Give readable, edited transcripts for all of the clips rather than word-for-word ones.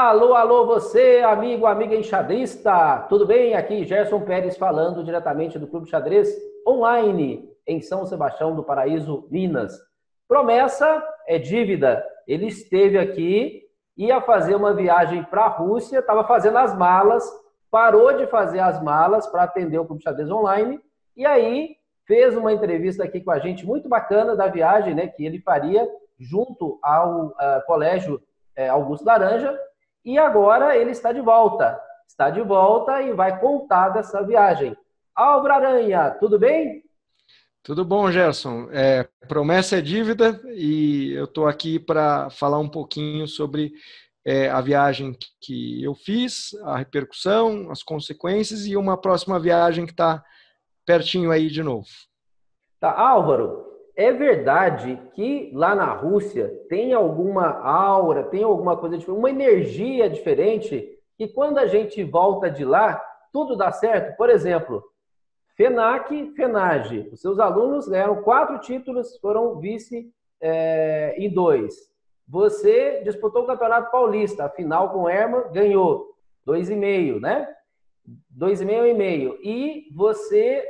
Alô, alô, você, amigo, amiga enxadrista. Tudo bem? Aqui Gerson Pérez falando diretamente do Clube Xadrez Online, em São Sebastião do Paraíso, Minas. Promessa é dívida. Ele esteve aqui, ia fazer uma viagem para a Rússia, estava fazendo as malas, parou de fazer as malas para atender o Clube Xadrez Online, e aí fez uma entrevista aqui com a gente muito bacana da viagem, né, que ele faria junto ao Colégio Augusto Laranja. E agora ele está de volta. Está de volta e vai contar dessa viagem. Álvaro Aranha, tudo bem? Tudo bom, Gerson. Promessa é dívida e eu estou aqui para falar um pouquinho sobre a viagem que eu fiz, a repercussão, as consequências e uma próxima viagem que está pertinho aí de novo. Tá, Álvaro, é verdade que lá na Rússia tem alguma aura, tem alguma coisa diferente, uma energia diferente, que quando a gente volta de lá, tudo dá certo? Por exemplo, FENAC, FENAGE, os seus alunos ganharam 4 títulos, foram vice em 2. Você disputou o Campeonato Paulista, a final com o Herman, ganhou 2,5, né? 2,5 e meio. E você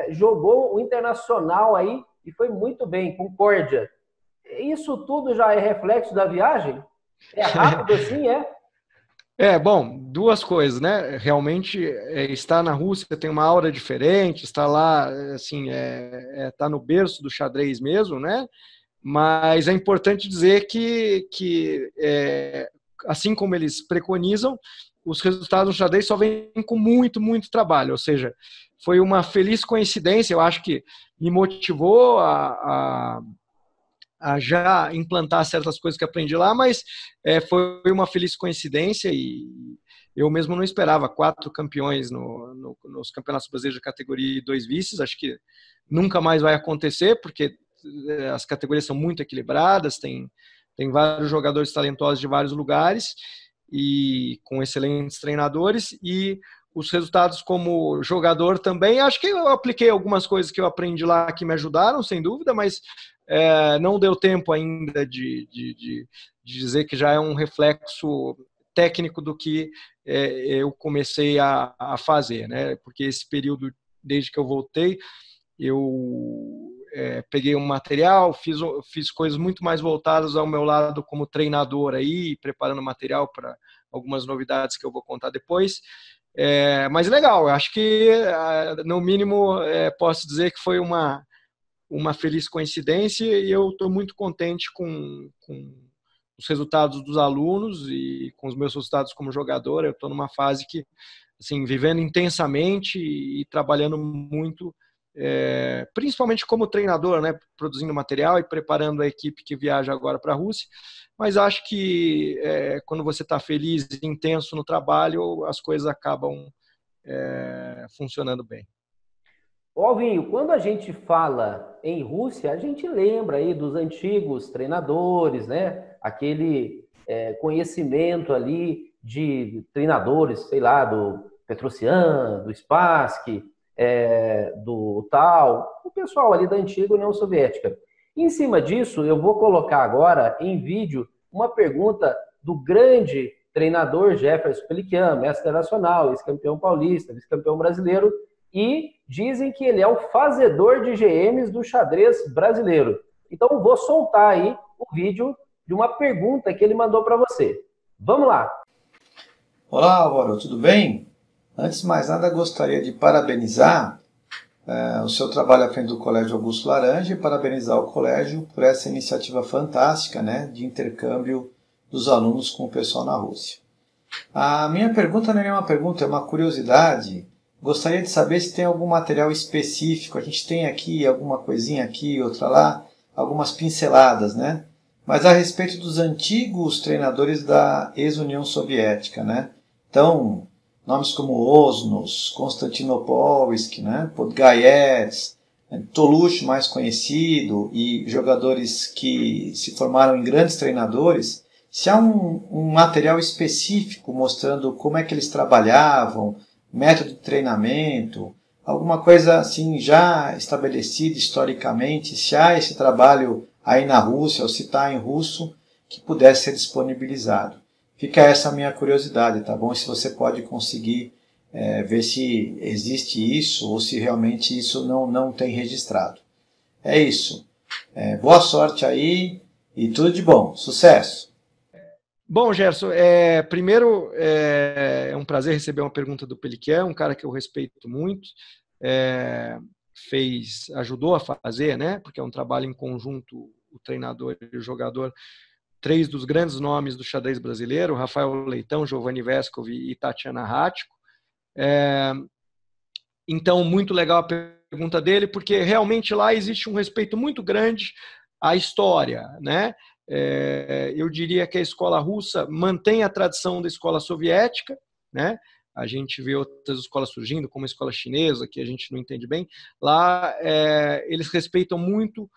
jogou o Internacional aí e foi muito bem, Concórdia. Isso tudo já é reflexo da viagem? É rápido assim, é? Bom, duas coisas, né? Realmente, estar na Rússia tem uma aura diferente, estar lá, assim, tá no berço do xadrez mesmo, né? Mas é importante dizer que assim como eles preconizam, os resultados do xadrez só vêm com muito, muito trabalho. Ou seja, foi uma feliz coincidência, eu acho que me motivou a já implantar certas coisas que aprendi lá, mas foi uma feliz coincidência e eu mesmo não esperava 4 campeões nos campeonatos brasileiros de categoria e 2 vices. Acho que nunca mais vai acontecer, porque as categorias são muito equilibradas, tem vários jogadores talentosos de vários lugares e com excelentes treinadores, e os resultados como jogador também. Acho que eu apliquei algumas coisas que eu aprendi lá que me ajudaram, sem dúvida, mas não deu tempo ainda de dizer que já é um reflexo técnico do que eu comecei a fazer, né? Porque esse período, desde que eu voltei, eu peguei um material, fiz coisas muito mais voltadas ao meu lado como treinador aí, preparando material para algumas novidades que eu vou contar depois. Mas legal, acho que no mínimo posso dizer que foi uma feliz coincidência e eu estou muito contente com os resultados dos alunos e com os meus resultados como jogador. Eu estou numa fase que, assim, vivendo intensamente e trabalhando muito, principalmente como treinador, né, produzindo material e preparando a equipe que viaja agora para a Rússia. Mas acho que quando você está feliz e intenso no trabalho, as coisas acabam funcionando bem. Alvinho, quando a gente fala em Rússia, a gente lembra aí dos antigos treinadores, né? Aquele conhecimento ali de treinadores, sei lá, do Petrosian, do Spassky, do Tal, o pessoal ali da antiga União Soviética. Em cima disso, eu vou colocar agora em vídeo uma pergunta do grande treinador Jefferson Pelikan, mestre nacional, ex-campeão paulista, vice-campeão brasileiro, e dizem que ele é o fazedor de GMs do xadrez brasileiro. Então, vou soltar aí o vídeo de uma pergunta que ele mandou para você. Vamos lá. Olá, Álvaro, tudo bem? Antes de mais nada, gostaria de parabenizar o seu trabalho à frente do Colégio Augusto Laranja e parabenizar o colégio por essa iniciativa fantástica, né, de intercâmbio dos alunos com o pessoal na Rússia. A minha pergunta não é uma pergunta, é uma curiosidade. Gostaria de saber se tem algum material específico. A gente tem aqui alguma coisinha aqui, outra lá, algumas pinceladas, né? Mas a respeito dos antigos treinadores da ex-União Soviética, né? Então, nomes como Osnos, Konstantinopolsk, né? Podgayets, Tolush, mais conhecido, e jogadores que se formaram em grandes treinadores. Se há um material específico mostrando como é que eles trabalhavam, método de treinamento, alguma coisa assim já estabelecida historicamente, se há esse trabalho aí na Rússia ou se está em russo, que pudesse ser disponibilizado. fica essa minha curiosidade, tá bom? Se você pode conseguir ver se existe isso ou se realmente isso não tem registrado. É isso. Boa sorte aí e tudo de bom. Sucesso! Bom, Gerson, primeiro é um prazer receber uma pergunta do Peliquier, um cara que eu respeito muito, ajudou a fazer, né? Porque é um trabalho em conjunto, o treinador e o jogador, três dos grandes nomes do xadrez brasileiro, Rafael Leitão, Giovanni Vescovi e Tatiana Ratko. Então, muito legal a pergunta dele, porque realmente lá existe um respeito muito grande à história, né? Eu diria que a escola russa mantém a tradição da escola soviética, né? A gente vê outras escolas surgindo, como a escola chinesa, que a gente não entende bem. Lá, eles respeitam muito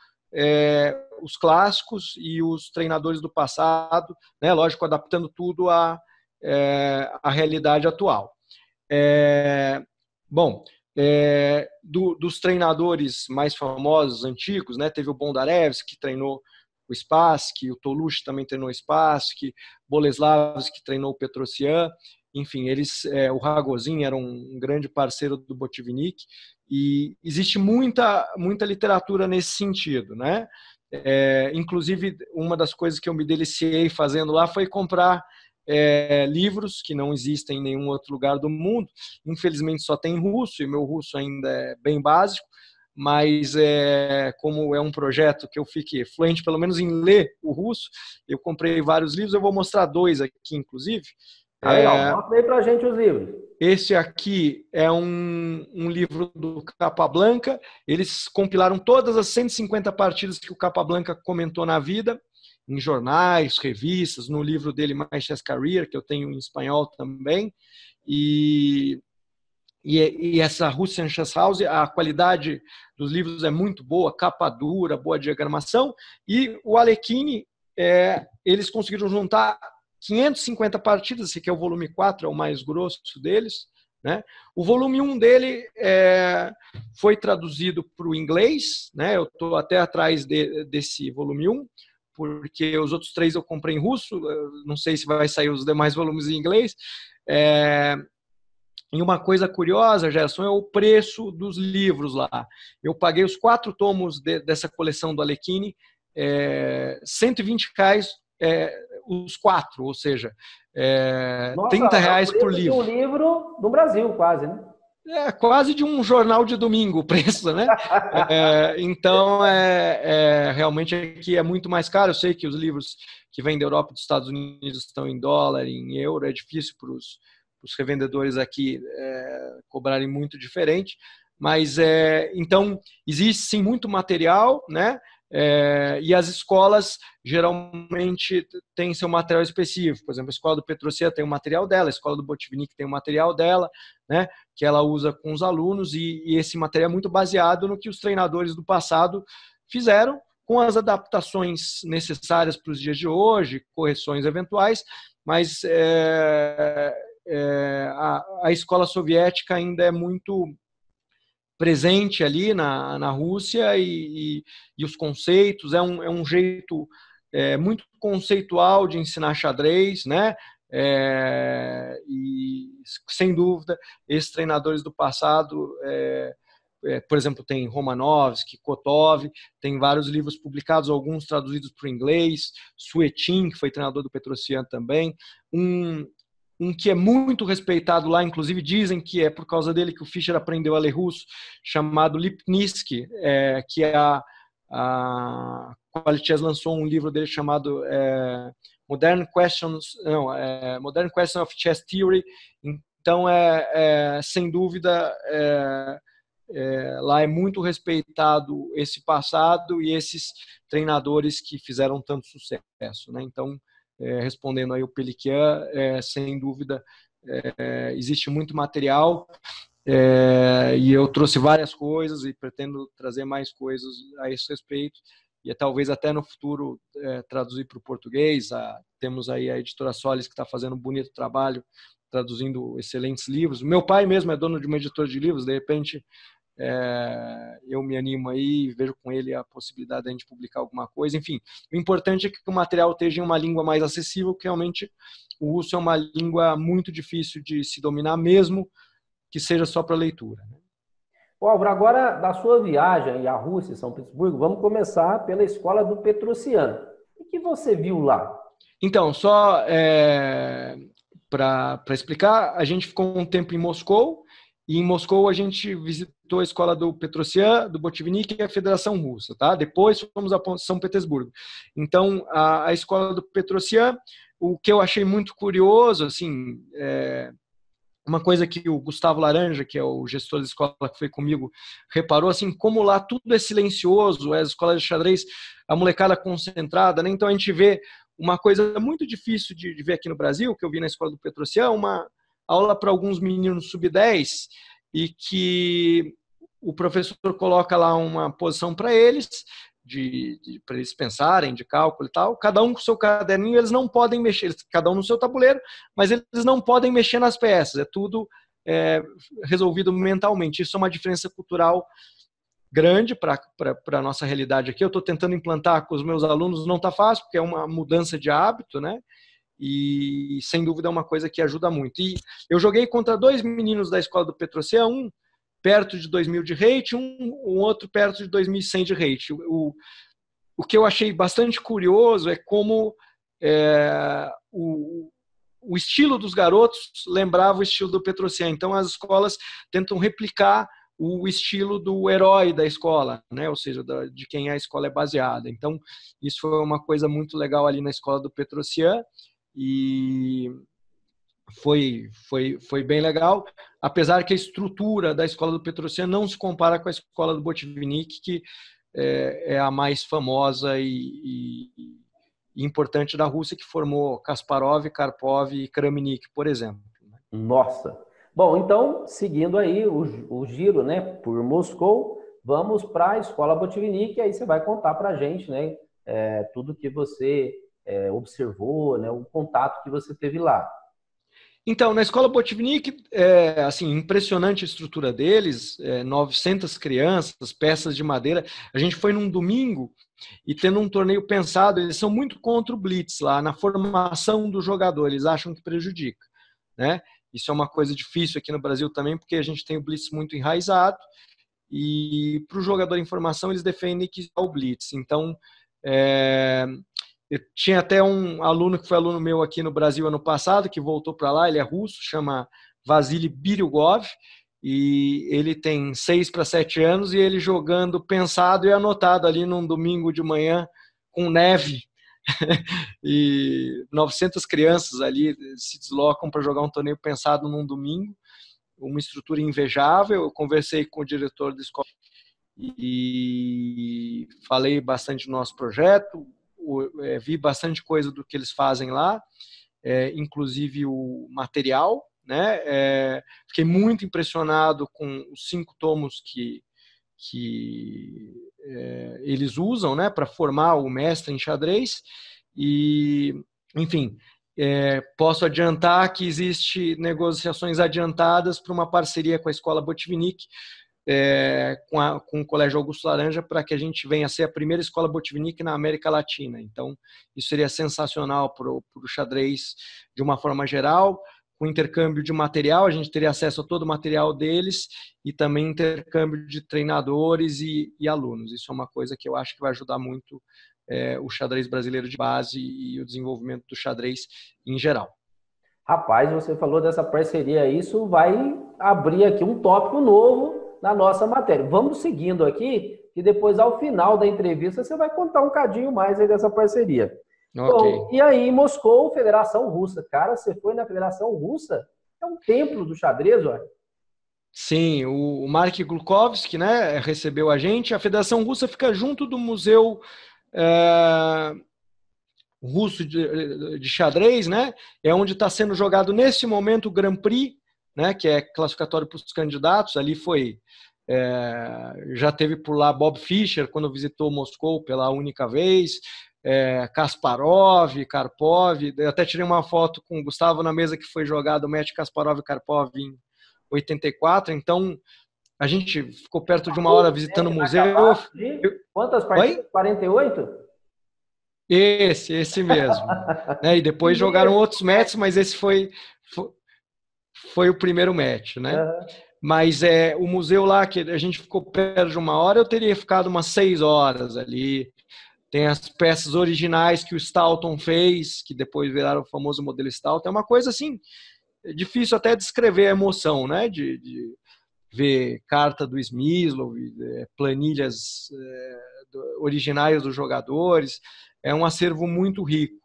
os clássicos e os treinadores do passado, né? Lógico, adaptando tudo à realidade atual. Bom, dos treinadores mais famosos, antigos, né? Teve o Bondarevski, que treinou o Spassky, o Tolush também treinou o Spassky, Boleslavski, que treinou o Petrosian, enfim, o Ragozin era um grande parceiro do Botvinnik, e existe muita literatura nesse sentido, né? Inclusive, uma das coisas que eu me deliciei fazendo lá foi comprar livros que não existem em nenhum outro lugar do mundo. Infelizmente só tem russo, e meu russo ainda é bem básico, mas como é um projeto que eu fique fluente, pelo menos em ler o russo, eu comprei vários livros, eu vou mostrar 2 aqui, inclusive. Legal, mostra aí pra gente os livros. Esse aqui é um livro do Capablanca. Eles compilaram todas as 150 partidas que o Capablanca comentou na vida, em jornais, revistas, no livro dele, My Chess Career, que eu tenho em espanhol também. E essa Russian Chess House, a qualidade dos livros é muito boa, capa dura, boa diagramação. E o Alekhine, eles conseguiram juntar 550 partidas, esse aqui é o volume 4, é o mais grosso deles, né? O volume 1 dele foi traduzido para o inglês, né? Eu estou até atrás desse volume 1, porque os outros 3 eu comprei em russo, não sei se vai sair os demais volumes em inglês. E uma coisa curiosa, Gerson, é o preço dos livros lá. Eu paguei os 4 tomos dessa coleção do Alekhine, R$120 os 4, ou seja, Nossa, R$30 por de livro. um livro no Brasil, quase, né? Quase de um jornal de domingo o preço, né? Então, realmente aqui é muito mais caro. Eu sei que os livros que vêm da Europa e dos Estados Unidos estão em dólar, em euro, é difícil para os revendedores aqui cobrarem muito diferente, mas então existe sim muito material, né? E as escolas geralmente têm seu material específico. Por exemplo, a escola do Petrosian tem o material dela, a escola do Botvinnik tem o material dela, né? Que ela usa com os alunos, e esse material é muito baseado no que os treinadores do passado fizeram, com as adaptações necessárias para os dias de hoje, correções eventuais, mas a escola soviética ainda é muito presente ali na Rússia, e os conceitos, é um jeito muito conceitual de ensinar xadrez, né? E sem dúvida, esses treinadores do passado, por exemplo, tem Romanovski, Kotov, tem vários livros publicados, alguns traduzidos para o inglês, Suetin, que foi treinador do Petrosian também, um que é muito respeitado lá, inclusive dizem que é por causa dele que o Fischer aprendeu a ler russo, chamado Lipnitsky, que a Quality lançou um livro dele chamado Modern Questions of Chess Theory. Então, sem dúvida, lá é muito respeitado esse passado e esses treinadores que fizeram tanto sucesso, né? Então, respondendo aí o Peliquier, sem dúvida, existe muito material, e eu trouxe várias coisas e pretendo trazer mais coisas a esse respeito, e talvez até no futuro traduzir para o português. Temos aí a editora Solis, que está fazendo um bonito trabalho, traduzindo excelentes livros. Meu pai mesmo é dono de uma editora de livros, de repente eu me animo aí, vejo com ele a possibilidade de a gente publicar alguma coisa. Enfim, o importante é que o material esteja em uma língua mais acessível, que realmente o russo é uma língua muito difícil de se dominar, mesmo que seja só para leitura. Bom, Álvaro, agora da sua viagem à Rússia, São Petersburgo, vamos começar pela escola do Petrosian. O que você viu lá? Então, só para explicar, a gente ficou um tempo em Moscou, e em Moscou a gente visitou a escola do Petrosian, do Botvinnik e a Federação Russa. Tá? Depois fomos a São Petersburgo. Então, a escola do Petrosian, o que eu achei muito curioso, assim, uma coisa que o Gustavo Laranja, que é o gestor da escola que foi comigo, reparou, assim, como lá tudo é silencioso, as escolas de xadrez, a molecada concentrada, né? Então a gente vê uma coisa muito difícil de ver aqui no Brasil, que eu vi na escola do Petrosian, uma aula para alguns meninos sub-10, e que o professor coloca lá uma posição para eles, para eles pensarem, de cálculo e tal, cada um com o seu caderninho, eles não podem mexer, cada um no seu tabuleiro, mas eles não podem mexer nas peças, é tudo resolvido mentalmente. Isso é uma diferença cultural grande para a nossa realidade aqui. Eu estou tentando implantar com os meus alunos, não está fácil, porque é uma mudança de hábito, né? E sem dúvida é uma coisa que ajuda muito. E eu joguei contra 2 meninos da escola do Petrosian, um perto de 2.000 de rate, um outro perto de 2.100 de rate. O que eu achei bastante curioso é como o estilo dos garotos lembrava o estilo do Petrosian. Então as escolas tentam replicar o estilo do herói da escola, né? Ou seja, de quem a escola é baseada. Então isso foi uma coisa muito legal ali na escola do Petrosian, e foi bem legal, apesar que a estrutura da escola do Petrosian não se compara com a escola do Botvinnik, que é a mais famosa e importante da Rússia, que formou Kasparov, Karpov e Kramnik, por exemplo. Nossa! Bom, então, seguindo aí o giro, né, por Moscou, vamos para a escola Botvinnik, e aí você vai contar para a gente, né, tudo que você observou, né, o contato que você teve lá. Então, na escola Botvinnik, assim, impressionante a estrutura deles, 900 crianças, peças de madeira. A gente foi num domingo e tendo um torneio pensado, eles são muito contra o blitz lá, na formação do jogador, eles acham que prejudica, né? Isso é uma coisa difícil aqui no Brasil também, porque a gente tem o blitz muito enraizado, e para o jogador em formação eles defendem que é o blitz. Então, eu tinha até um aluno que foi aluno meu aqui no Brasil ano passado, que voltou para lá, ele é russo, chama Vasily Biryugov, e ele tem 6 para 7 anos, e ele jogando pensado e anotado ali num domingo de manhã, com neve, e 900 crianças ali se deslocam para jogar um torneio pensado num domingo, uma estrutura invejável. Eu conversei com o diretor da escola e falei bastante do nosso projeto, vi bastante coisa do que eles fazem lá, inclusive o material, né? Fiquei muito impressionado com os 5 tomos que eles usam, né, para formar o mestre em xadrez. E, enfim, posso adiantar que existe negociações adiantadas para uma parceria com a escola Botvinnik, com o Colégio Augusto Laranja, para que a gente venha a ser a primeira escola Botvinnik na América Latina. Então, isso seria sensacional para o xadrez de uma forma geral. Com intercâmbio de material, a gente teria acesso a todo o material deles, e também intercâmbio de treinadores e alunos. Isso é uma coisa que eu acho que vai ajudar muito o xadrez brasileiro de base e o desenvolvimento do xadrez em geral. Rapaz, você falou dessa parceria, isso vai abrir aqui um tópico novo na nossa matéria. Vamos seguindo aqui, e depois, ao final da entrevista, você vai contar um cadinho mais aí dessa parceria. Okay. Bom, e aí, Moscou, Federação Russa. Cara, você foi na Federação Russa? É um templo do xadrez, olha. Sim, o Mark Glukovsky, né, recebeu a gente. A Federação Russa fica junto do Museu Russo de Xadrez, né? É onde está sendo jogado nesse momento o Grand Prix, né, que é classificatório para os candidatos. Ali foi... já teve por lá Bob Fischer, quando visitou Moscou pela única vez, Kasparov, Karpov. Eu até tirei uma foto com o Gustavo na mesa que foi jogado o match Kasparov e Karpov em 84. Então a gente ficou perto de 1 hora visitando o museu. Quantas partidas? 48? Esse mesmo. Né? E depois jogaram outros matches, mas esse foi o primeiro match, né? Mas o museu lá, que a gente ficou perto de 1 hora, eu teria ficado umas 6 horas ali. Tem as peças originais que o Stoughton fez, que depois viraram o famoso modelo Stoughton. É uma coisa assim, difícil até descrever a emoção, né? De ver carta do Smyslov, planilhas originais dos jogadores. É um acervo muito rico.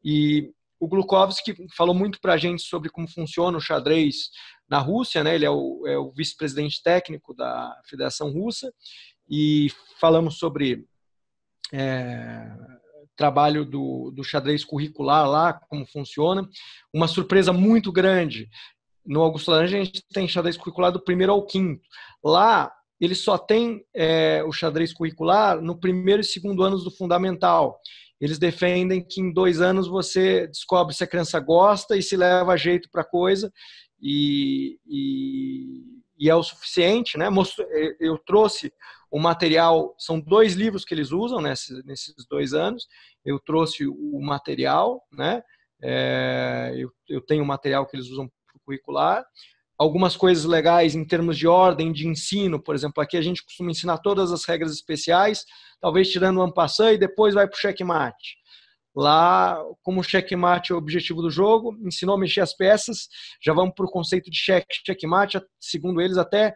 E o Glukovski falou muito para a gente sobre como funciona o xadrez na Rússia, né? Ele é o vice-presidente técnico da Federação Russa, e falamos sobre trabalho do xadrez curricular lá, como funciona. Uma surpresa muito grande, no Augusto Laranja a gente tem xadrez curricular do 1º ao 5º. Lá, ele só tem o xadrez curricular no 1º e 2º anos do fundamental. Eles defendem que em 2 anos você descobre se a criança gosta e se leva a jeito para a coisa, e é o suficiente, né? Eu trouxe o material, são 2 livros que eles usam nesses 2 anos. Eu trouxe o material, né? Eu tenho o material que eles usam para o curricular. Algumas coisas legais em termos de ordem de ensino, por exemplo, aqui a gente costuma ensinar todas as regras especiais, talvez tirando o en passant, e depois vai para o checkmate. Lá, como o checkmate é o objetivo do jogo, ensinou a mexer as peças, já vamos para o conceito de checkmate, segundo eles até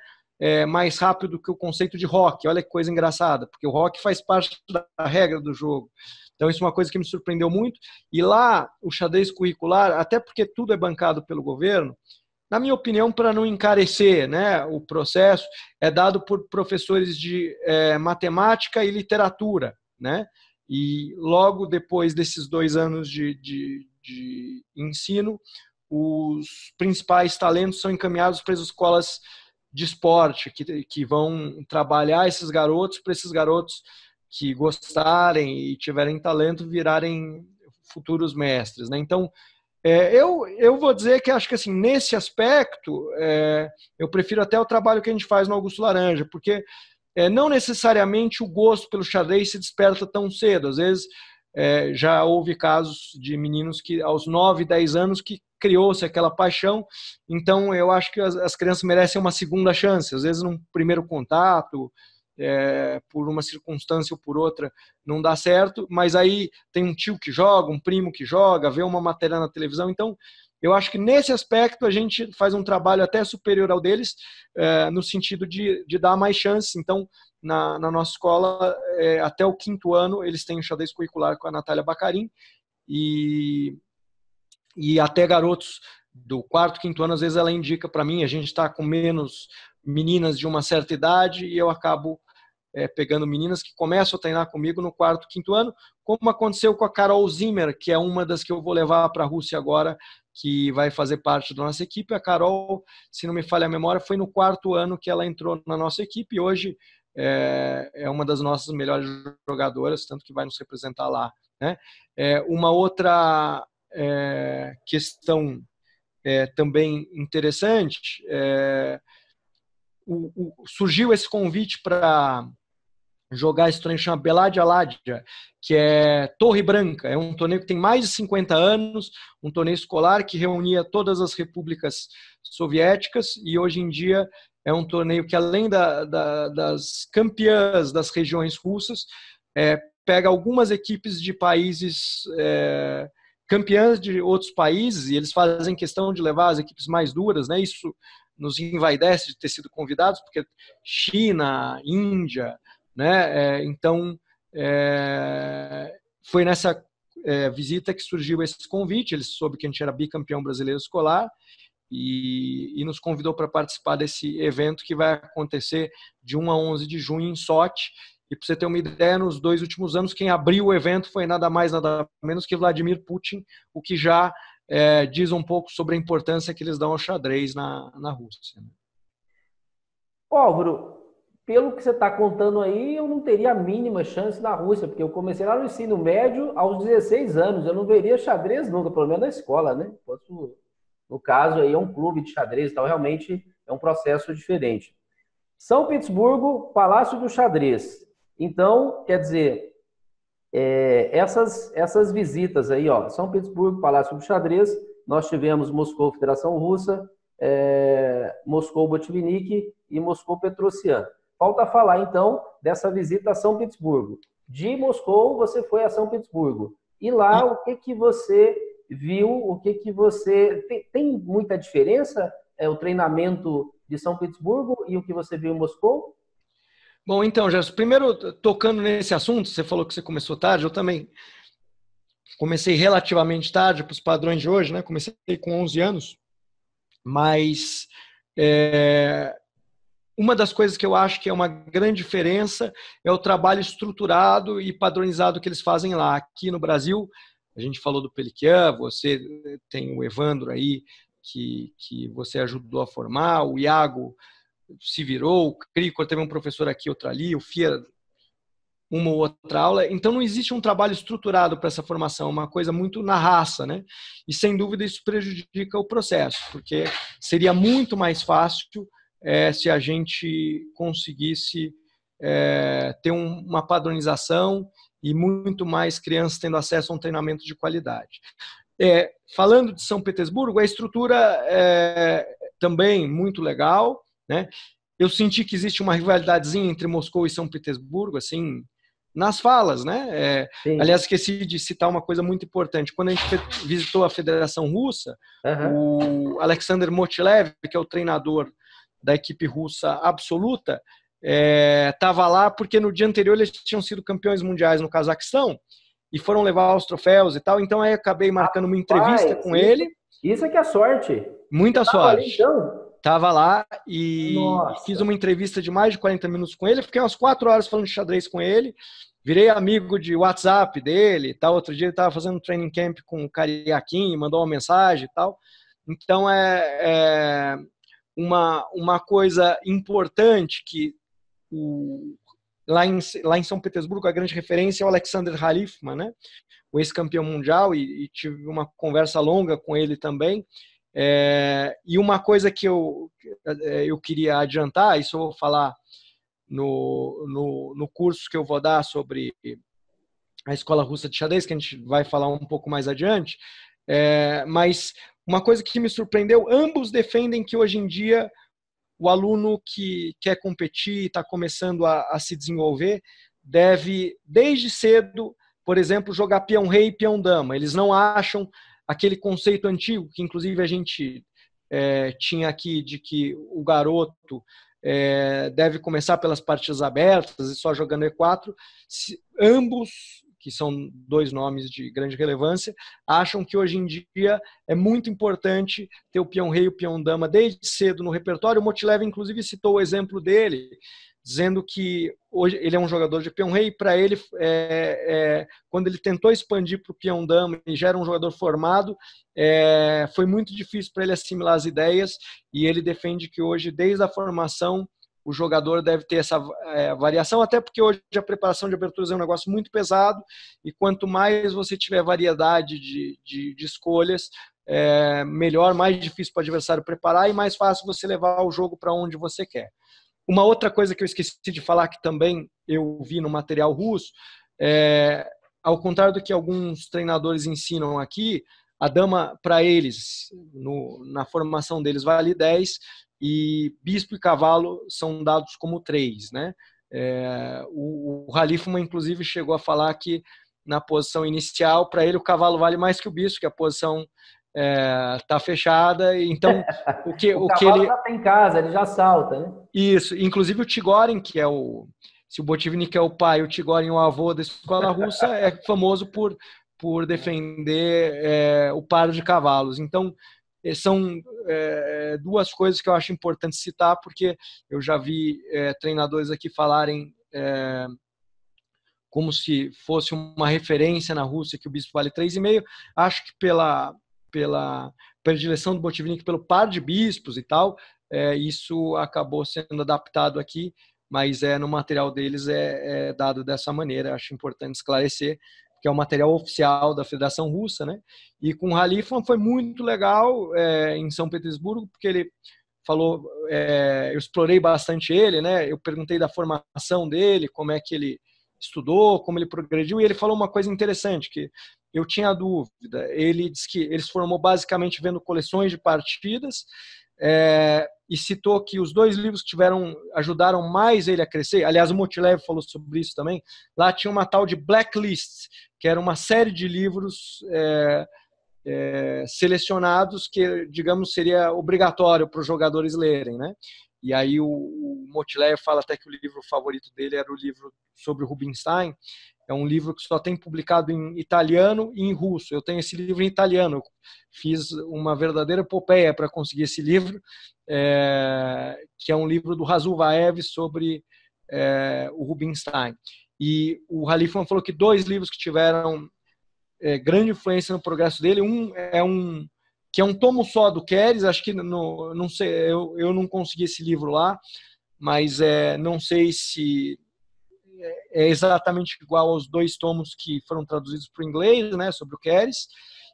mais rápido do que o conceito de rock. Olha que coisa engraçada, porque o rock faz parte da regra do jogo. Então isso é uma coisa que me surpreendeu muito. E lá, o xadrez curricular, até porque tudo é bancado pelo governo, na minha opinião, para não encarecer, né, o processo, é dado por professores de matemática e literatura, né? E logo depois desses 2 anos de ensino, os principais talentos são encaminhados para as escolas de esporte, que vão trabalhar esses garotos, para esses garotos que gostarem e tiverem talento virarem futuros mestres, né? Então, eu vou dizer que acho que assim, nesse aspecto, eu prefiro até o trabalho que a gente faz no Augusto Laranja, porque não necessariamente o gosto pelo xadrez se desperta tão cedo. Às vezes já houve casos de meninos que aos 9, 10 anos que criou-se aquela paixão. Então eu acho que as crianças merecem uma segunda chance, às vezes num primeiro contato, por uma circunstância ou por outra não dá certo, mas aí tem um tio que joga, um primo que joga, vê uma matéria na televisão. Então eu acho que nesse aspecto a gente faz um trabalho até superior ao deles, no sentido de dar mais chances. Então na nossa escola, até o 5º ano eles têm o xadrez curricular com a Natália Bacarin, e até garotos do 4º, 5º ano, às vezes ela indica para mim, a gente está com menos meninas de uma certa idade, e eu acabo pegando meninas que começam a treinar comigo no 4º, 5º ano, como aconteceu com a Carol Zimmer, que é uma das que eu vou levar para a Rússia agora, que vai fazer parte da nossa equipe. A Carol, se não me falha a memória, foi no 4º ano que ela entrou na nossa equipe, e hoje é uma das nossas melhores jogadoras, tanto que vai nos representar lá, né? Uma outra questão também interessante, surgiu esse convite para jogar esse torneio que chama Beladia Ladia, que é Torre Branca. É um torneio que tem mais de 50 anos, um torneio escolar que reunia todas as repúblicas soviéticas, e hoje em dia é um torneio que, além das campeãs das regiões russas, pega algumas equipes de países campeãs de outros países, e eles fazem questão de levar as equipes mais duras, né? Isso nos envaidece de ter sido convidados, porque China, Índia, né? Então, foi nessa visita que surgiu esse convite. Ele soube que a gente era bicampeão brasileiro escolar, e nos convidou para participar desse evento que vai acontecer de 1 a 11 de junho em Sochi. E para você ter uma ideia, nos 2 últimos anos, quem abriu o evento foi nada mais, nada menos que Vladimir Putin, o que já diz um pouco sobre a importância que eles dão ao xadrez na Rússia. Álvaro, pelo que você está contando aí, eu não teria a mínima chance na Rússia, porque eu comecei lá no ensino médio aos 16 anos. Eu não veria xadrez nunca, pelo menos na escola, né? No caso aí é um clube de xadrez e tal, realmente é um processo diferente. São Petersburgo, Palácio do Xadrez. Então, quer dizer, essas visitas aí, ó, São Petersburgo, Palácio do Xadrez, nós tivemos Moscou, Federação Russa, Moscou, Botvinnik e Moscou, Petrosian. Falta falar, então, dessa visita a São Petersburgo. De Moscou, você foi a São Petersburgo. E lá, o que que você viu? O que que você... Tem muita diferença o treinamento de São Petersburgo e o que você viu em Moscou? Bom, então, Gerson, primeiro, tocando nesse assunto, você falou que você começou tarde, eu também comecei relativamente tarde para os padrões de hoje, né? Comecei com 11 anos, mas uma das coisas que eu acho que é uma grande diferença é o trabalho estruturado e padronizado que eles fazem lá. Aqui no Brasil, a gente falou do Peliquian, você tem o Evandro aí, que você ajudou a formar, o Iago se virou, o Cricor teve um professor aqui, outro ali, o Fiera, uma ou outra aula. Então, não existe um trabalho estruturado para essa formação, uma coisa muito na raça, né? E, sem dúvida, isso prejudica o processo, porque seria muito mais fácil se a gente conseguisse ter uma padronização e muito mais crianças tendo acesso a um treinamento de qualidade. Falando de São Petersburgo, a estrutura também muito legal, né? Eu senti que existe uma rivalidadezinha entre Moscou e São Petersburgo, assim, nas falas, né? Aliás, esqueci de citar uma coisa muito importante. Quando a gente visitou a Federação Russa, o Alexander Motilev, que é o treinador da equipe russa absoluta, estava lá porque no dia anterior eles tinham sido campeões mundiais no Cazaquistão e foram levar os troféus e tal. Então aí acabei marcando uma entrevista com ele. Isso é que é sorte. Muita sorte. Ali, então? Tava lá e fiz uma entrevista de mais de 40 minutos com ele. Fiquei umas 4 horas falando de xadrez com ele. Virei amigo de WhatsApp dele. Tal. Outro dia ele estava fazendo um training camp com o Cariaquim, mandou uma mensagem e tal. Então uma coisa importante que lá em São Petersburgo a grande referência é o Alexander Khalifman, né? O ex-campeão mundial, e tive uma conversa longa com ele também. E uma coisa que eu queria adiantar, isso eu vou falar no curso que eu vou dar sobre a Escola Russa de Xadrez, que a gente vai falar um pouco mais adiante, mas uma coisa que me surpreendeu, ambos defendem que hoje em dia o aluno que quer competir, está começando a se desenvolver, deve, desde cedo, por exemplo, jogar peão-rei e peão-dama. Eles não acham aquele conceito antigo, que inclusive a gente tinha aqui, de que o garoto deve começar pelas partidas abertas e só jogando E4. Ambos, que são dois nomes de grande relevância, acham que hoje em dia é muito importante ter o peão-rei e o peão-dama desde cedo no repertório. O Motilev, inclusive, citou o exemplo dele, dizendo que hoje ele é um jogador de peão-rei, e para ele, quando ele tentou expandir para o peão-dama e já era um jogador formado, foi muito difícil para ele assimilar as ideias, e ele defende que hoje, desde a formação, o jogador deve ter essa variação, até porque hoje a preparação de aberturas é um negócio muito pesado, e quanto mais você tiver variedade de escolhas, melhor, mais difícil para o adversário preparar e mais fácil você levar o jogo para onde você quer. Uma outra coisa que eu esqueci de falar, que também eu vi no material russo, ao contrário do que alguns treinadores ensinam aqui, a dama, para eles, na formação deles, vale 10, e bispo e cavalo são dados como 3, né? O Khalifman, inclusive, chegou a falar que na posição inicial, para ele, o cavalo vale mais que o bispo, que a posição está fechada. Então, o cavalo já está em casa, ele já salta, né? Isso. Inclusive o Tigorin, que se o Botvinnik é o pai, o Tigorin o avô da escola russa, é famoso por defender o par de cavalos. Então, são duas coisas que eu acho importante citar, porque eu já vi treinadores aqui falarem como se fosse uma referência na Rússia que o bispo vale 3,5. Acho que pela direção do Botvinnik, pelo par de bispos e tal, isso acabou sendo adaptado aqui, mas no material deles é dado dessa maneira. Acho importante esclarecer, que é o material oficial da Federação Russa, né? E com o Khalifman foi muito legal em São Petersburgo, porque ele falou, eu explorei bastante ele, né? Eu perguntei da formação dele, como é que ele estudou, como ele progrediu, e ele falou uma coisa interessante, que eu tinha dúvida. Ele disse que ele se formou basicamente vendo coleções de partidas, e citou que os 2 livros que ajudaram mais ele a crescer, aliás, o Motilev falou sobre isso também, lá tinha uma tal de Blacklist, que era uma série de livros selecionados que, digamos, seria obrigatório para os jogadores lerem, né? E aí o Motilev fala até que o livro favorito dele era o livro sobre o Rubinstein. É um livro que só tem publicado em italiano e em russo. Eu tenho esse livro em italiano. Eu fiz uma verdadeira epopeia para conseguir esse livro, que é um livro do Razuvaev sobre o Rubinstein. E o Halifman falou que 2 livros que tiveram grande influência no progresso dele, que é um tomo só do Keres, acho que não sei, eu não consegui esse livro lá, mas não sei se é exatamente igual aos 2 tomos que foram traduzidos para o inglês, né, sobre o Keres,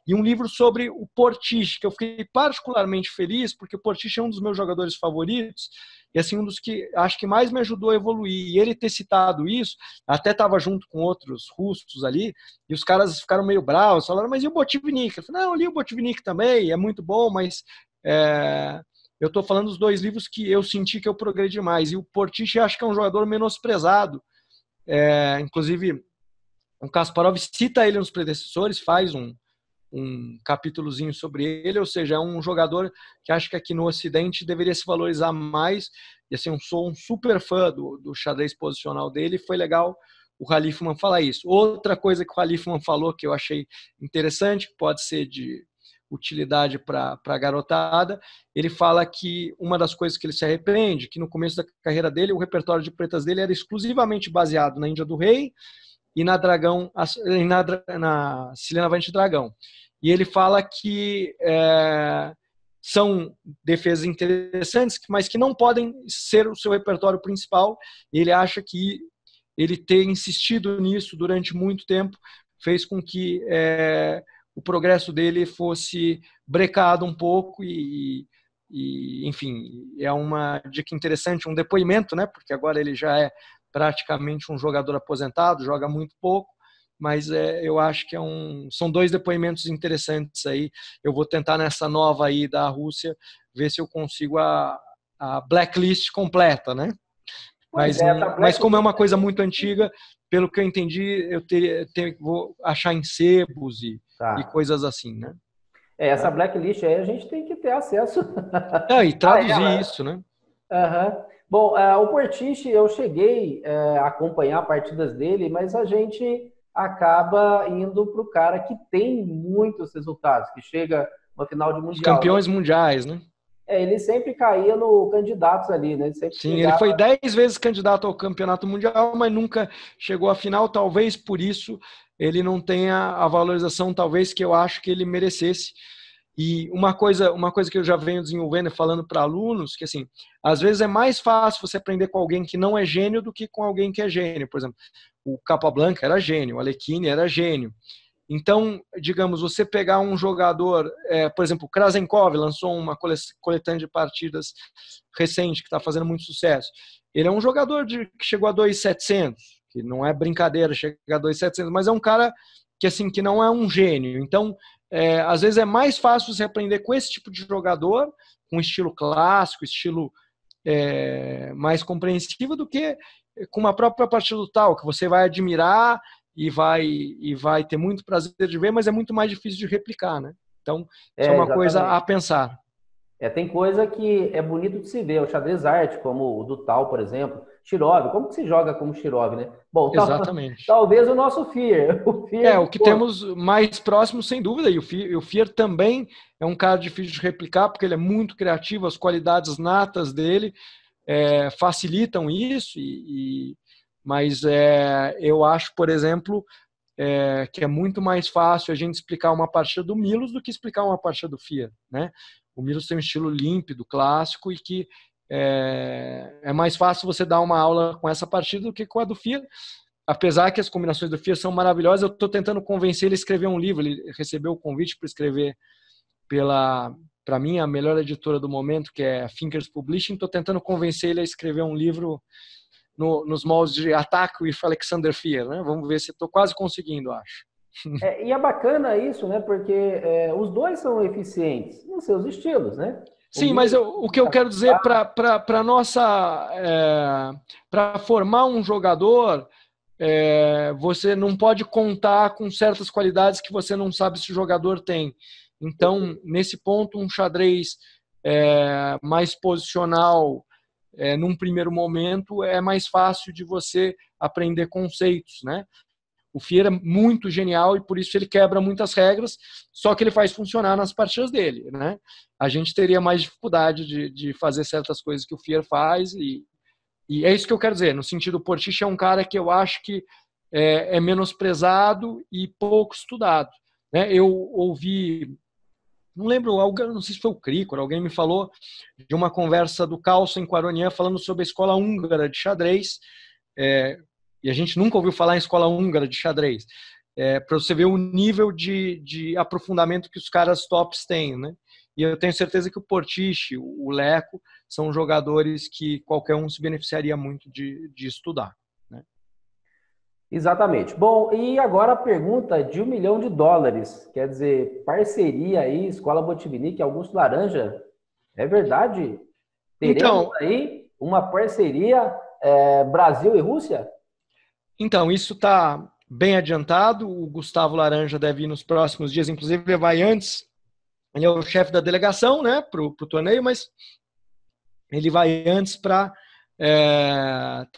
e um livro sobre o Portiche, que eu fiquei particularmente feliz, porque o Portiche é um dos meus jogadores favoritos, e assim, um dos que acho que mais me ajudou a evoluir. E ele ter citado isso, até estava junto com outros russos ali, e os caras ficaram meio bravos, falaram, mas e o Botvinnik? Eu falei, não, eu li o Botvinnik também, é muito bom, mas eu estou falando dos 2 livros que eu senti que eu progredi mais. E o Portiche acho que é um jogador menosprezado. Inclusive, o Kasparov cita ele nos predecessores, faz um capítulozinho sobre ele, ou seja, é um jogador que acho que aqui no Ocidente deveria se valorizar mais, e assim, eu sou um super fã do xadrez posicional dele, e foi legal o Halifman falar isso. Outra coisa que o Halifman falou que eu achei interessante, que pode ser de utilidade para a garotada, ele fala que uma das coisas que ele se arrepende, que no começo da carreira dele, o repertório de pretas dele era exclusivamente baseado na Índia do Rei e na Dragão, na Silena Vante Dragão. E ele fala que são defesas interessantes, mas que não podem ser o seu repertório principal. Ele acha que ele ter insistido nisso durante muito tempo fez com que o progresso dele fosse brecado um pouco e, enfim, é uma dica interessante, um depoimento, né? Porque agora ele já é praticamente um jogador aposentado, joga muito pouco, mas eu acho que são 2 depoimentos interessantes aí. Eu vou tentar nessa nova aí da Rússia ver se eu consigo a blacklist completa, né? Mas como é uma coisa muito antiga, pelo que eu entendi, vou achar em sebos e coisas assim, né? Essa blacklist aí a gente tem que ter acesso. E traduzir isso, né? Bom, o Portiche, eu cheguei a acompanhar partidas dele, mas a gente acaba indo para o cara que tem muitos resultados, que chega no final de mundial. Os campeões mundiais, né? Ele sempre caía no candidatos ali, né? Sim, ele foi 10 vezes candidato ao campeonato mundial, mas nunca chegou à final. Talvez por isso ele não tenha a valorização, talvez, que eu acho que ele merecesse. E uma coisa que eu já venho desenvolvendo e falando para alunos, que assim, às vezes é mais fácil você aprender com alguém que não é gênio do que com alguém que é gênio. Por exemplo, o Capablanca era gênio, o Alekhine era gênio. Então, digamos, você pegar um jogador, por exemplo, o Krasenkov lançou uma coletânea de partidas recente que está fazendo muito sucesso. Ele é um jogador que chegou a 2.700, que não é brincadeira chegar a 2.700, mas é um cara que, assim, que não é um gênio. Então, às vezes é mais fácil você aprender com esse tipo de jogador, com estilo clássico, estilo mais compreensivo, do que com uma própria partida do tal, que você vai admirar e vai ter muito prazer de ver, mas é muito mais difícil de replicar, né? Então, isso é uma coisa a pensar. Tem coisa que é bonito de se ver, o xadrez arte, como o do Tal, por exemplo. Shirov, como que se joga como Shirov, né? Bom, exatamente. Talvez o nosso Fear. O que temos mais próximo, sem dúvida, e o Fear também é um cara difícil de replicar, porque ele é muito criativo, as qualidades natas dele facilitam isso, mas eu acho, por exemplo, que é muito mais fácil a gente explicar uma partida do Milos do que explicar uma partida do Fear, né? O Milos tem um estilo límpido, clássico, e que é mais fácil você dar uma aula com essa partida do que com a do Fear. Apesar que as combinações do Fear são maravilhosas, eu estou tentando convencer ele a escrever um livro. Ele recebeu o convite para escrever para mim, a melhor editora do momento, que é a Finkers Publishing. Estou tentando convencer ele a escrever um livro nos moldes de Attack with Alexander Fier, né? Vamos ver se estou quase conseguindo, acho. E é bacana isso, né? Porque os dois são eficientes nos seus estilos, né? Sim, mas o que eu quero dizer para nossa, para formar um jogador, você não pode contar com certas qualidades que você não sabe se o jogador tem. Então, nesse ponto, um xadrez mais posicional, num primeiro momento, é mais fácil de você aprender conceitos, né? O Fier é muito genial e por isso ele quebra muitas regras, só que ele faz funcionar nas partidas dele, né? A gente teria mais dificuldade de fazer certas coisas que o Fier faz e é isso que eu quero dizer. No sentido, o Portici é um cara que eu acho que é menosprezado e pouco estudado, né? Eu ouvi, não lembro, não sei se foi o Cricor, alguém me falou de uma conversa do Carlsen com a Aronian falando sobre a escola húngara de xadrez, e a gente nunca ouviu falar em escola húngara de xadrez, para você ver o nível de aprofundamento que os caras tops têm, né? E eu tenho certeza que o Portici, o Leco, são jogadores que qualquer um se beneficiaria muito de estudar, né? Exatamente. Bom, e agora a pergunta de $1 milhão. Quer dizer, parceria aí, Escola Botvinnik, Augusto Laranja. É verdade? Teremos Então, aí uma parceria Brasil e Rússia? Então, isso está bem adiantado. O Gustavo Laranja deve ir nos próximos dias, inclusive ele vai antes. Ele é o chefe da delegação, né, para o torneio, mas ele vai antes para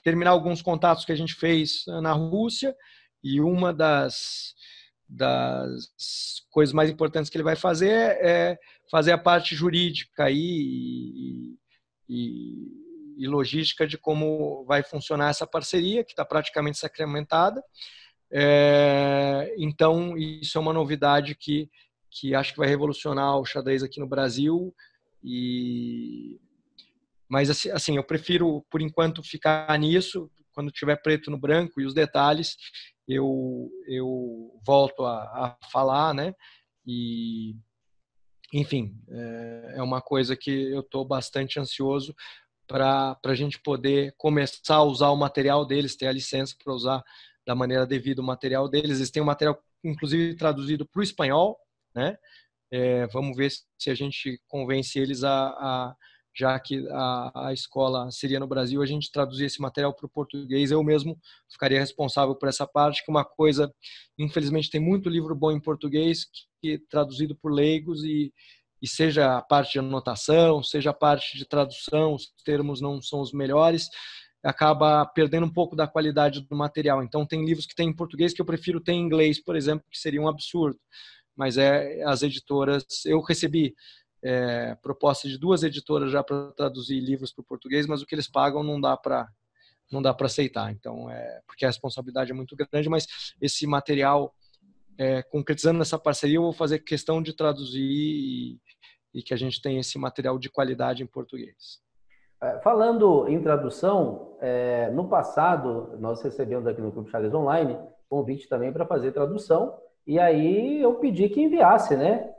terminar alguns contatos que a gente fez na Rússia. E uma das coisas mais importantes que ele vai fazer é fazer a parte jurídica aí e logística de como vai funcionar essa parceria, que está praticamente sacramentada. Então, isso é uma novidade que acho que vai revolucionar o xadrez aqui no Brasil. Mas, assim, eu prefiro, por enquanto, ficar nisso. Quando tiver preto no branco e os detalhes, eu volto a falar, né? E, enfim, é uma coisa que eu estou bastante ansioso para a gente poder começar a usar o material deles, ter a licença para usar da maneira devida o material deles. Eles têm um material, inclusive, traduzido para o espanhol, né? Vamos ver se a gente convence eles já que a escola seria no Brasil, a gente traduzir esse material para o português. Eu mesmo ficaria responsável por essa parte, que uma coisa, infelizmente, tem muito livro bom em português que é traduzido por leigos e seja a parte de anotação, seja a parte de tradução, os termos não são os melhores, acaba perdendo um pouco da qualidade do material. Então, tem livros que tem em português que eu prefiro ter em inglês, por exemplo, que seria um absurdo. Mas as editoras... Eu recebi propostas de 2 editoras já para traduzir livros para o português, mas o que eles pagam não dá para aceitar. Então, porque a responsabilidade é muito grande, mas esse material... concretizando essa parceria, eu vou fazer questão de traduzir e que a gente tenha esse material de qualidade em português. Falando em tradução, no passado, nós recebemos aqui no Clube Xadrez Online convite também para fazer tradução, e aí eu pedi que enviasse, né,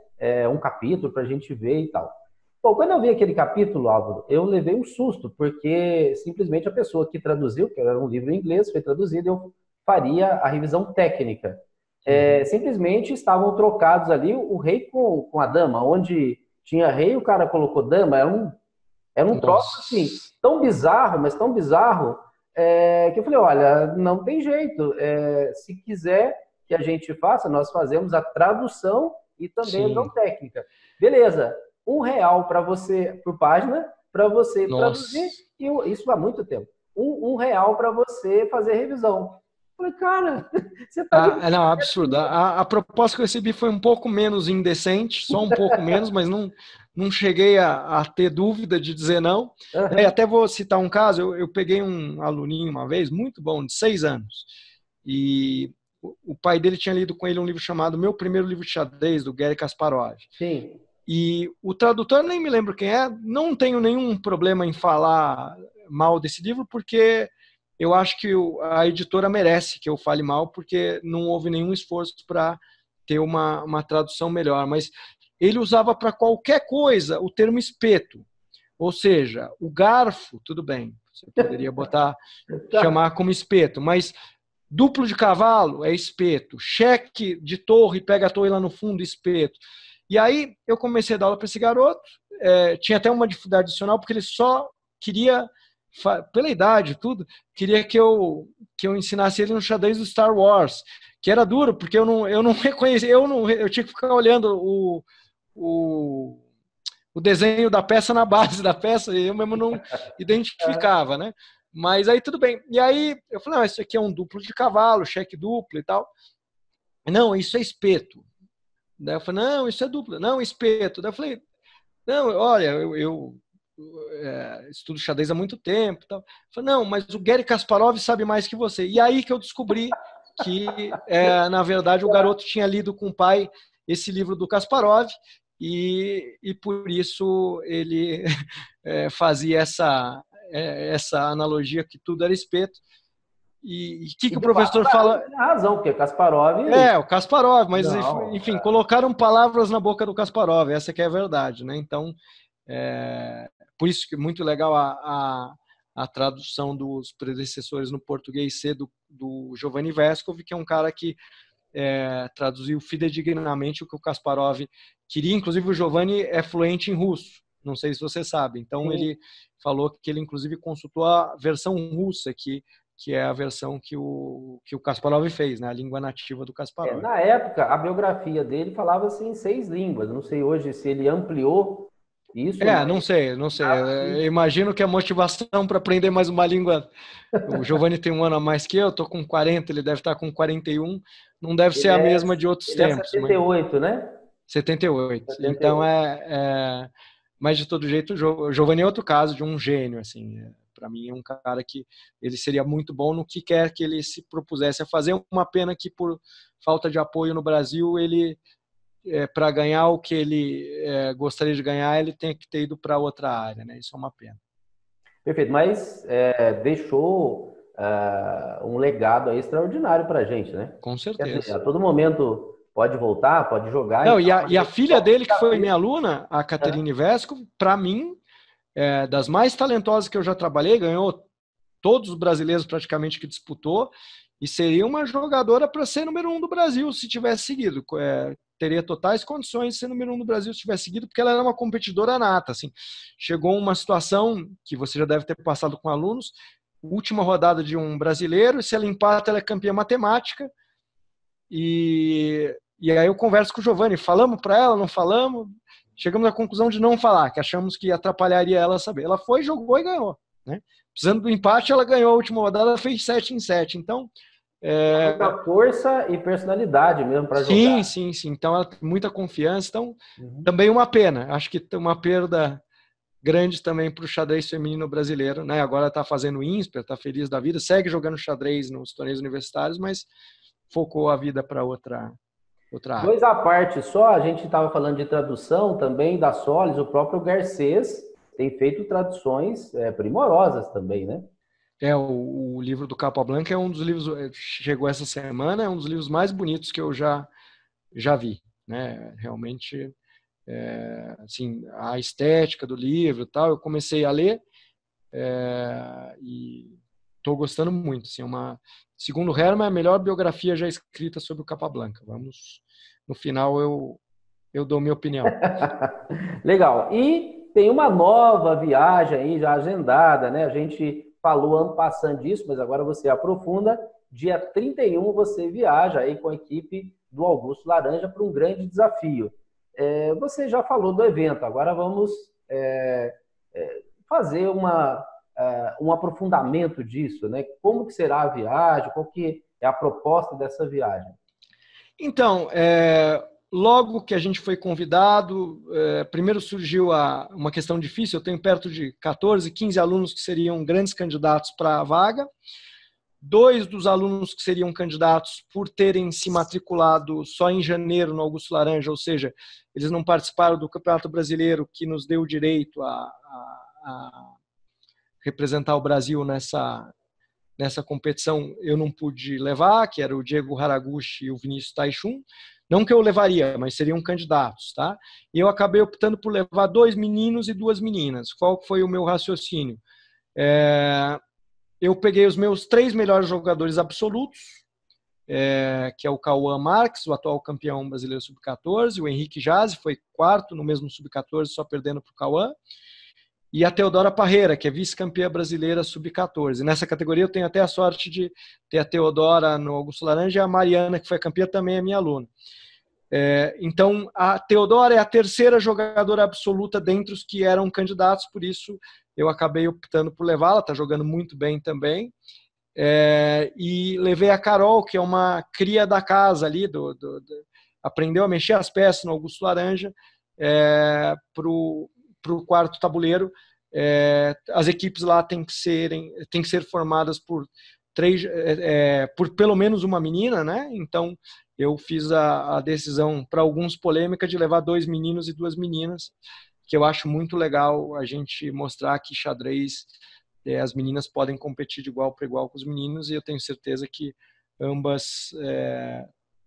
um capítulo para a gente ver e tal. Bom, quando eu vi aquele capítulo, Álvaro, eu levei um susto, porque simplesmente a pessoa que traduziu, que era um livro em inglês, foi traduzido, eu faria a revisão técnica. Simplesmente estavam trocados ali o rei com a dama, onde tinha rei, o cara colocou dama, era um troço assim, tão bizarro, mas tão bizarro, que eu falei, olha, não tem jeito, se quiser que a gente faça, nós fazemos a tradução e também a revisão técnica. Beleza, R$1 para você, por página, para você traduzir, e isso há muito tempo. R$1 para você fazer revisão. Falei, cara, você tá... Não, absurdo. A proposta que eu recebi foi um pouco menos indecente, só um pouco menos, mas não cheguei a ter dúvida de dizer não. Até vou citar um caso, eu peguei um aluninho uma vez, muito bom, de 6 anos, e o pai dele tinha lido com ele um livro chamado Meu Primeiro Livro de Xadrez, do Garry Kasparov. Sim. E o tradutor, nem me lembro quem é, não tenho nenhum problema em falar mal desse livro, porque... eu acho que a editora merece que eu fale mal, porque não houve nenhum esforço para ter uma tradução melhor. Mas ele usava para qualquer coisa o termo espeto. Ou seja, o garfo, tudo bem, você poderia botar, chamar como espeto, mas duplo de cavalo é espeto, cheque de torre, pega a torre lá no fundo, espeto. E aí eu comecei a dar aula para esse garoto, tinha até uma dificuldade adicional, porque ele só queria, pela idade tudo, queria que eu ensinasse ele no xadrez do Star Wars, que era duro, porque eu não reconhecia, eu tinha que ficar olhando o desenho da peça na base da peça, e eu mesmo não identificava, né? Mas aí tudo bem. E aí eu falei, não, isso aqui é um duplo de cavalo, cheque duplo e tal. Não, isso é espeto. Daí eu falei, não, isso é duplo. Não, espeto. Daí eu falei, não, olha, eu estudo xadrez há muito tempo. Tal. Eu falei, não, mas o Garry Kasparov sabe mais que você. E aí que eu descobri que, na verdade, o garoto tinha lido com o pai esse livro do Kasparov e por isso ele fazia essa analogia que tudo era espeto. E o que o professor fala? Tem razão, porque Kasparov... O Kasparov, mas não, enfim, colocaram palavras na boca do Kasparov, essa que é a verdade, né? Então, por isso que é muito legal a tradução dos predecessores no português ser do Giovanni Vescov, que é um cara que traduziu fidedignamente o que o Kasparov queria. Inclusive, o Giovanni é fluente em russo, não sei se você sabe. Então, sim, ele falou que ele, inclusive, consultou a versão russa, que é a versão que o Kasparov fez, né? A língua nativa do Kasparov. Na época, a biografia dele falava assim em 6 línguas. Não sei hoje se ele ampliou isso. Não sei. Eu imagino que a motivação para aprender mais uma língua... O Giovanni tem 1 ano a mais que eu, estou com 40, ele deve estar com 41. Não deve ser a mesma de outros tempos. É 78, né? 78. Então, mas de todo jeito, o Giovanni é outro caso de um gênio, assim. Para mim é um cara que ele seria muito bom no que quer que ele se propusesse a fazer. Uma pena que por falta de apoio no Brasil, ele para ganhar o que ele gostaria de ganhar, ele tem que ter ido para outra área, né? Isso é uma pena. Perfeito, mas deixou um legado aí extraordinário para a gente, né? Com certeza. Quer dizer, a todo momento pode voltar, pode jogar. Não, e a filha dele, que foi minha aluna, a Caterine Vesco, para mim, das mais talentosas que eu já trabalhei, ganhou todos os brasileiros praticamente que disputou, e seria uma jogadora para ser número 1 do Brasil se tivesse seguido. Teria totais condições de ser número 1 do Brasil se tivesse seguido, porque ela era uma competidora nata. Assim. Chegou uma situação que você já deve ter passado com alunos, última rodada de um brasileiro, e se ela empata, ela é campeã matemática. E aí eu converso com o Giovanni, falamos para ela, não falamos? Chegamos à conclusão de não falar, que achamos que atrapalharia ela saber. Ela foi, jogou e ganhou. Né? Precisando do empate, ela ganhou a última rodada, ela fez 7 em 7. Então, muita força e personalidade mesmo para jogar. Sim. Então, ela tem muita confiança. Então, também uma pena. Acho que tem uma perda grande também para o xadrez feminino brasileiro. Né? Agora está fazendo INSPER, está feliz da vida, segue jogando xadrez nos torneios universitários, mas focou a vida para outra área. 2 à parte só, a gente estava falando de tradução também da Solis, o próprio Garcês tem feito traduções primorosas também, né? O livro do Capablanca é um dos livros, chegou essa semana, é um dos livros mais bonitos que eu já vi, né? Realmente, assim, a estética do livro e tal, eu comecei a ler e estou gostando muito, assim, segundo Herman, é a melhor biografia já escrita sobre o Capablanca. No final eu dou minha opinião. Legal. E tem uma nova viagem aí já agendada, né? A gente falou ano passando disso, mas agora você aprofunda. Dia 31 você viaja aí com a equipe do Augusto Laranja para um grande desafio. Você já falou do evento, agora vamos fazer um aprofundamento disso, né? Como que será a viagem, qual que é a proposta dessa viagem? Então, logo que a gente foi convidado, primeiro surgiu uma questão difícil. Eu tenho perto de 14, 15 alunos que seriam grandes candidatos para a vaga. 2 dos alunos que seriam candidatos por terem se matriculado só em janeiro no Augusto Laranja, ou seja, eles não participaram do Campeonato Brasileiro que nos deu o direito a representar o Brasil nessa competição, eu não pude levar, que era o Diego Haraguchi e o Vinícius Taichung. Não que eu levaria, mas seriam candidatos, tá? E eu acabei optando por levar 2 meninos e 2 meninas. Qual foi o meu raciocínio? Eu peguei os meus 3 melhores jogadores absolutos, que é o Cauã Marques, o atual campeão brasileiro sub-14, o Henrique Jazzi, foi 4º no mesmo sub-14, só perdendo para o Cauã, e a Teodora Parreira, que é vice-campeã brasileira sub-14. Nessa categoria eu tenho até a sorte de ter a Teodora no Augusto Laranja e a Mariana, que foi campeã, também é minha aluna. Então, a Teodora é a 3ª jogadora absoluta dentre os que eram candidatos, por isso eu acabei optando por levá-la, está jogando muito bem também. E levei a Carol, que é uma cria da casa ali, aprendeu a mexer as peças no Augusto Laranja, para o 4º tabuleiro. As equipes lá têm que ser formadas por pelo menos uma menina, né? Então eu fiz a decisão, para alguns polêmica, de levar 2 meninos e 2 meninas, que eu acho muito legal a gente mostrar que xadrez, as meninas podem competir de igual para igual com os meninos, e eu tenho certeza que ambas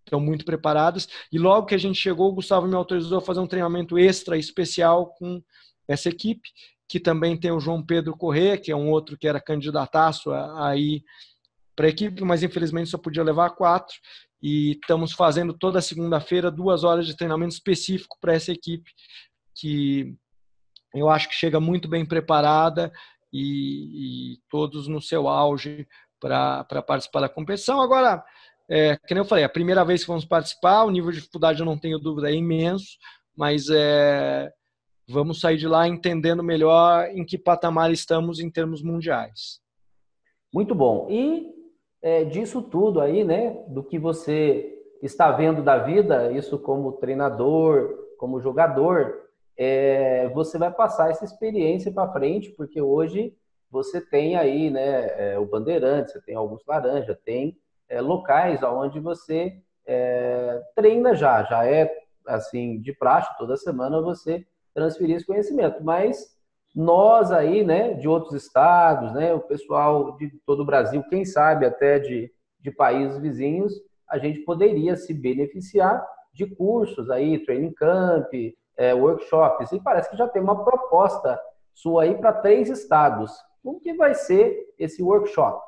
estão muito preparadas. E logo que a gente chegou, o Gustavo me autorizou a fazer um treinamento extra especial com essa equipe, que também tem o João Pedro Corrêa, que é um outro que era candidataço a ir para a equipe, mas infelizmente só podia levar 4, e estamos fazendo toda segunda-feira 2 horas de treinamento específico para essa equipe, que eu acho que chega muito bem preparada e todos no seu auge para participar da competição. Agora, como eu falei, a primeira vez que vamos participar, o nível de dificuldade, eu não tenho dúvida, é imenso, mas vamos sair de lá entendendo melhor em que patamar estamos em termos mundiais. Muito bom. E disso tudo aí, né, do que você está vendo da vida, isso como treinador, como jogador, você vai passar essa experiência para frente, porque hoje você tem aí, né, o Bandeirantes, você tem Augusto Laranja, tem locais onde você treina já é assim de praxe, toda semana você transferir esse conhecimento, mas nós aí, né, de outros estados, né, o pessoal de todo o Brasil, quem sabe até de países vizinhos, a gente poderia se beneficiar de cursos aí, training camp, workshops, e parece que já tem uma proposta sua aí para 3 estados. Como que vai ser esse workshop?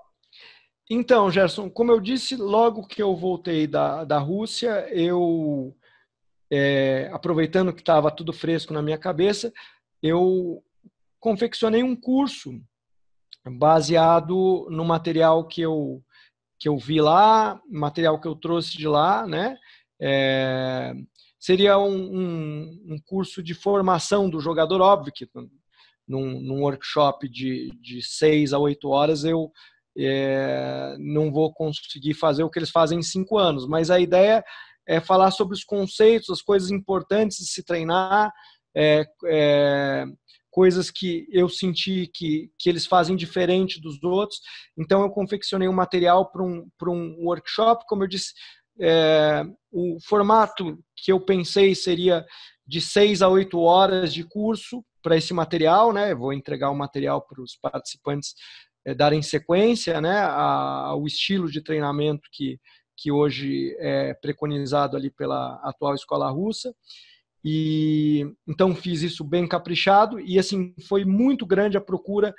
Então, Gerson, como eu disse, logo que eu voltei da Rússia, eu, aproveitando que estava tudo fresco na minha cabeça, eu confeccionei um curso baseado no material que eu vi lá, material que eu trouxe de lá, né? Seria um curso de formação do jogador, óbvio que num workshop de 6 a 8 horas eu não vou conseguir fazer o que eles fazem em 5 anos, mas a ideia é falar sobre os conceitos, as coisas importantes de se treinar, coisas que eu senti que eles fazem diferente dos outros. Então eu confeccionei um material para um workshop, como eu disse, o formato que eu pensei seria de 6 a 8 horas de curso para esse material, né? Eu vou entregar o material para os participantes darem sequência, né, ao estilo de treinamento que hoje é preconizado ali pela atual escola russa. E então fiz isso bem caprichado, e assim foi muito grande a procura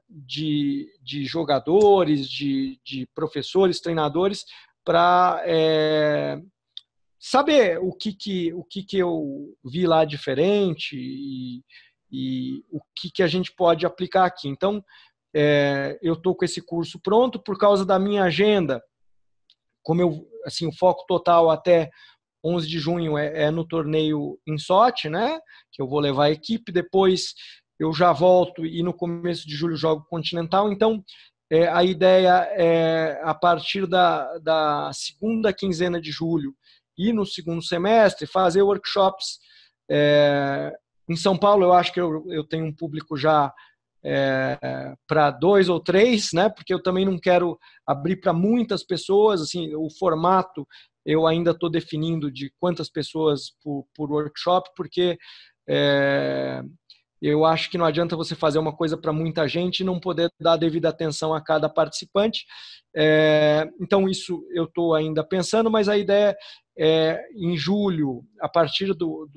de jogadores, de professores, treinadores, para saber o que eu vi lá diferente e o que a gente pode aplicar aqui. Então, eu estou com esse curso pronto por causa da minha agenda. Como assim, o foco total até 11 de junho é no torneio em Sochi, né? Que eu vou levar a equipe. Depois eu já volto e no começo de julho jogo Continental. Então, a ideia é, a partir da segunda quinzena de julho e no segundo semestre, fazer workshops. Em São Paulo, eu acho que eu tenho um público já para 2 ou 3, né? Porque eu também não quero abrir para muitas pessoas. Assim, o formato eu ainda estou definindo de quantas pessoas por workshop, porque Eu acho que não adianta você fazer uma coisa para muita gente e não poder dar a devida atenção a cada participante. Então, isso eu estou ainda pensando, mas a ideia é, em julho, a partir do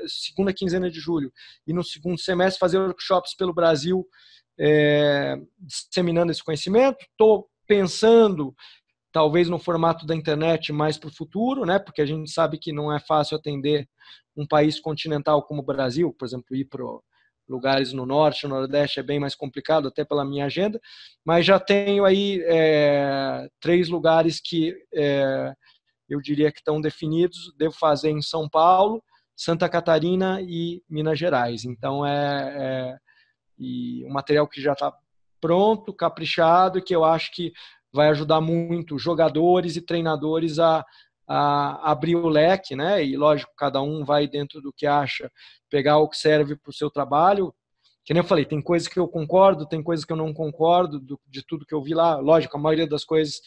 segunda quinzena de julho, e no segundo semestre, fazer workshops pelo Brasil, disseminando esse conhecimento. Estou pensando talvez no formato da internet mais para o futuro, né? Porque a gente sabe que não é fácil atender um país continental como o Brasil, por exemplo, ir para lugares no norte, no nordeste é bem mais complicado, até pela minha agenda, mas já tenho aí 3 lugares que eu diria que estão definidos, devo fazer em São Paulo, Santa Catarina e Minas Gerais. Então, e um material que já está pronto, caprichado, e que eu acho que vai ajudar muito jogadores e treinadores a abrir o leque, né? E lógico, cada um vai dentro do que acha, pegar o que serve para o seu trabalho. Que nem eu falei, tem coisas que eu concordo, tem coisas que eu não concordo de tudo que eu vi lá. Lógico, a maioria das coisas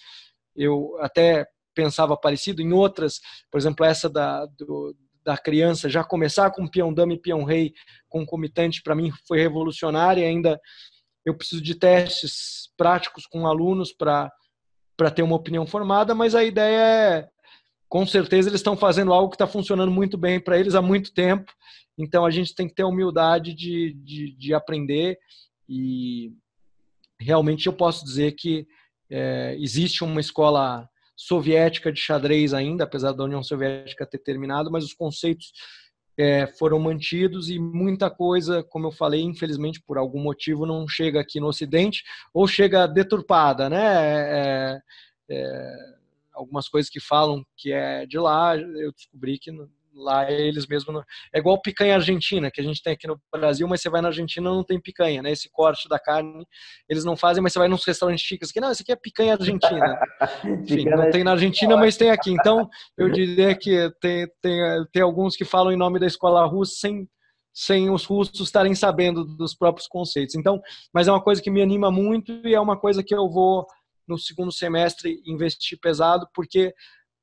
eu até pensava parecido, em outras, por exemplo, essa da criança já começar com peão dama e peão rei concomitante, para mim foi revolucionário, e ainda eu preciso de testes práticos com alunos para ter uma opinião formada, mas a ideia é, com certeza, eles estão fazendo algo que está funcionando muito bem para eles há muito tempo, então a gente tem que ter a humildade de aprender, e realmente eu posso dizer que existe uma escola soviética de xadrez ainda, apesar da União Soviética ter terminado, mas os conceitos foram mantidos, e muita coisa, como eu falei, infelizmente por algum motivo não chega aqui no Ocidente, ou chega deturpada, né? Algumas coisas que falam que é de lá, eu descobri que lá eles mesmos não... É igual picanha argentina, que a gente tem aqui no Brasil, mas você vai na Argentina não tem picanha, né? Esse corte da carne eles não fazem, mas você vai nos restaurantes chiques que não, isso aqui é picanha argentina. Enfim, não tem na Argentina, mas tem aqui. Então, eu diria que tem alguns que falam em nome da escola russa sem os russos estarem sabendo dos próprios conceitos. Então, mas é uma coisa que me anima muito, e é uma coisa que eu vou, no segundo semestre, investir pesado, porque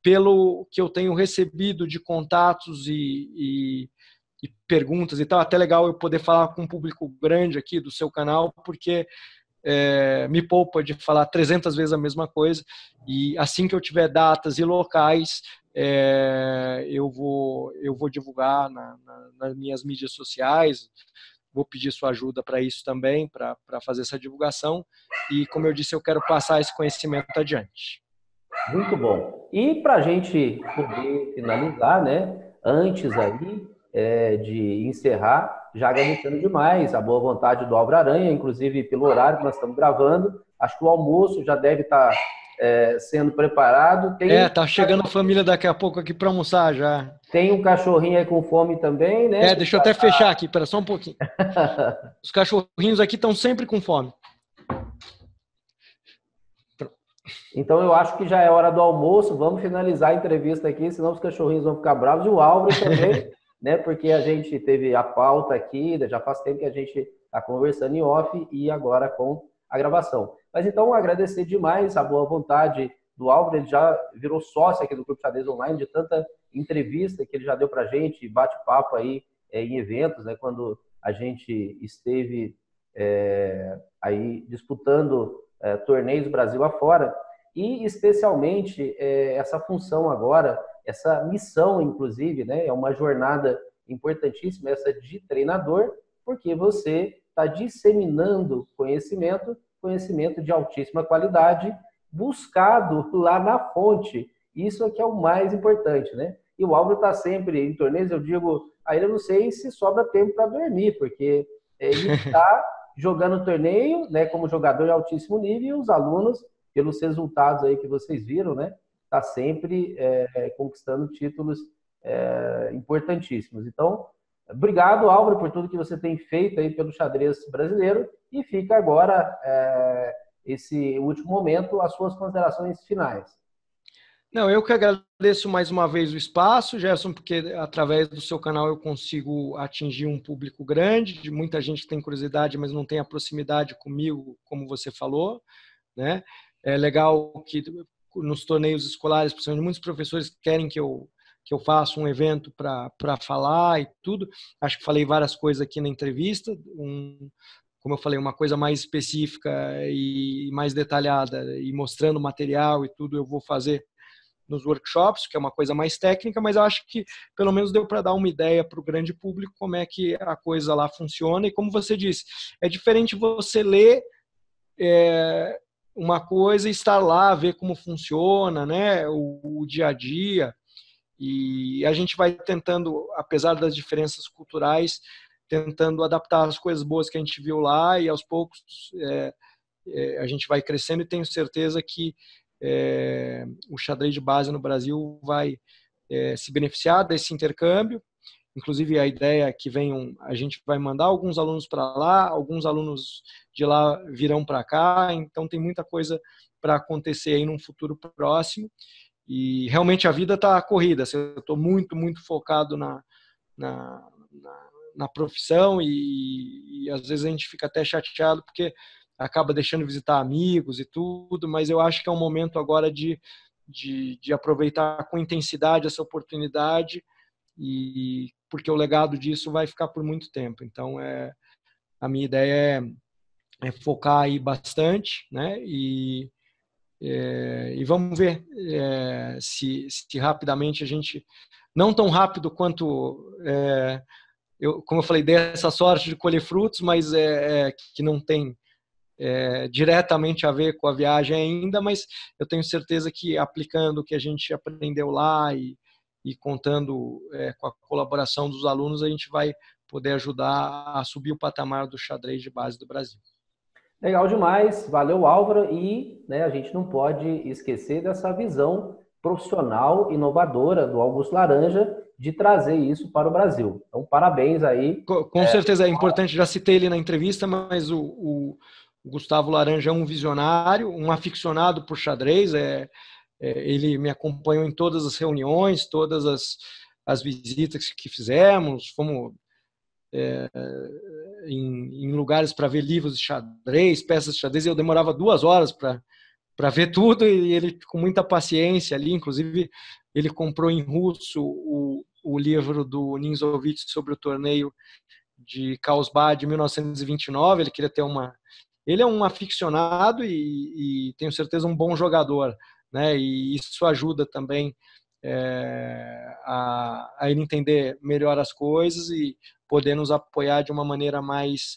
pelo que eu tenho recebido de contatos e perguntas e tal, até legal eu poder falar com um público grande aqui do seu canal, porque me poupa de falar 300 vezes a mesma coisa, e assim que eu tiver datas e locais, eu vou divulgar nas minhas mídias sociais, vou pedir sua ajuda para isso também, para fazer essa divulgação, e como eu disse, eu quero passar esse conhecimento adiante. Muito bom. E para a gente poder finalizar, né? Antes aí de encerrar, já agradecendo demais a boa vontade do Álvaro Aranha, inclusive pelo horário que nós estamos gravando. Acho que o almoço já deve estar sendo preparado. Tá chegando a família daqui a pouco aqui para almoçar já. Tem um cachorrinho aí com fome também, né? Deixa eu até fechar aqui, espera só um pouquinho. Os cachorrinhos aqui estão sempre com fome. Então, eu acho que já é hora do almoço. Vamos finalizar a entrevista aqui, senão os cachorrinhos vão ficar bravos. E o Álvaro também, né? Porque a gente teve a pauta aqui, já faz tempo que a gente está conversando em off, e agora com a gravação. Mas então, agradecer demais a boa vontade do Álvaro. Ele já virou sócio aqui do Clube Xadrez Online, de tanta entrevista que ele já deu para a gente, bate-papo aí em eventos, né? Quando a gente esteve aí disputando torneios Brasil afora. E, especialmente, essa função agora, essa missão, inclusive, né, é uma jornada importantíssima, essa de treinador, porque você está disseminando conhecimento de altíssima qualidade, buscado lá na fonte. Isso é que é o mais importante, né? E o Álvaro está sempre em torneios, eu digo, aí eu não sei se sobra tempo para dormir, porque ele está jogando torneio, né, como jogador de altíssimo nível, e os alunos, pelos resultados aí que vocês viram, né, tá sempre conquistando títulos importantíssimos. Então, obrigado, Álvaro, por tudo que você tem feito aí pelo xadrez brasileiro, e fica agora esse último momento, as suas considerações finais. Não, eu que agradeço mais uma vez o espaço, Gerson, porque através do seu canal eu consigo atingir um público grande, de muita gente que tem curiosidade, mas não tem a proximidade comigo, como você falou, né? É legal que nos torneios escolares, principalmente muitos professores querem que eu que eu faço um evento para falar e tudo. Acho que falei várias coisas aqui na entrevista. Como eu falei, uma coisa mais específica e mais detalhada, e mostrando material e tudo, eu vou fazer nos workshops, que é uma coisa mais técnica, mas eu acho que pelo menos deu para dar uma ideia para o grande público como é que a coisa lá funciona. E como você disse, é diferente você ler uma coisa e estar lá, ver como funciona, né, o dia a dia. E a gente vai tentando, apesar das diferenças culturais, tentando adaptar as coisas boas que a gente viu lá, e aos poucos a gente vai crescendo, e tenho certeza que o xadrez de base no Brasil vai se beneficiar desse intercâmbio. Inclusive, a ideia é que a gente vai mandar alguns alunos para lá, alguns alunos de lá virão para cá, então tem muita coisa para acontecer aí num futuro próximo. E realmente a vida está corrida. Eu estou muito, muito focado na profissão, e às vezes a gente fica até chateado porque acaba deixando de visitar amigos e tudo, mas eu acho que é um momento agora de aproveitar com intensidade essa oportunidade, e porque o legado disso vai ficar por muito tempo. Então, a minha ideia é focar aí bastante, né? E vamos ver se rapidamente a gente, não tão rápido quanto como eu falei, dei essa sorte de colher frutos, mas que não tem diretamente a ver com a viagem ainda, mas eu tenho certeza que aplicando o que a gente aprendeu lá e contando com a colaboração dos alunos, a gente vai poder ajudar a subir o patamar do xadrez de base do Brasil. Legal demais, valeu, Álvaro, e a gente não pode esquecer dessa visão profissional inovadora do Augusto Laranja de trazer isso para o Brasil. Então, parabéns aí. Com certeza é importante, já citei ele na entrevista, mas o Gustavo Laranja é um visionário, um aficionado por xadrez, ele me acompanhou em todas as reuniões, todas as visitas que fizemos, fomos em lugares para ver livros de xadrez, peças de xadrez, e eu demorava 2 horas para ver tudo, e ele com muita paciência ali. Inclusive ele comprou em russo o livro do Ninzovich sobre o torneio de Carlsbad de 1929, ele queria ter ele é um aficionado e tenho certeza um bom jogador, né? E isso ajuda também a ele entender melhor as coisas e poder nos apoiar de uma maneira mais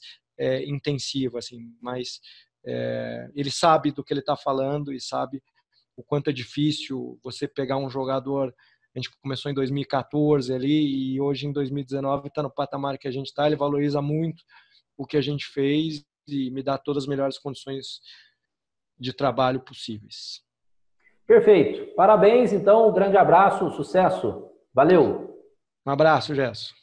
intensiva, assim, mas ele sabe do que ele está falando e sabe o quanto é difícil você pegar um jogador. A gente começou em 2014 ali, e hoje em 2019 está no patamar que a gente está. Ele valoriza muito o que a gente fez e me dá todas as melhores condições de trabalho possíveis. Perfeito. Parabéns, então. Um grande abraço, sucesso. Valeu. Um abraço, Gerson.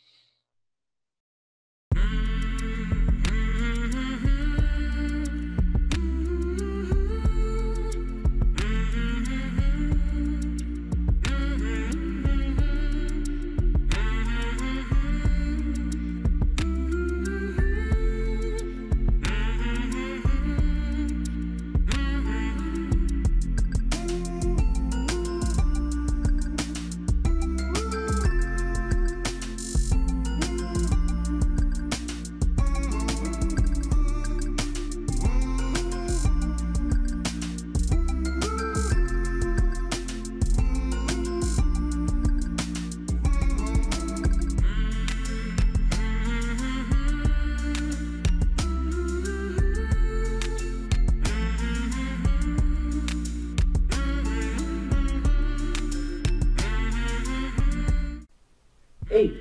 Ei,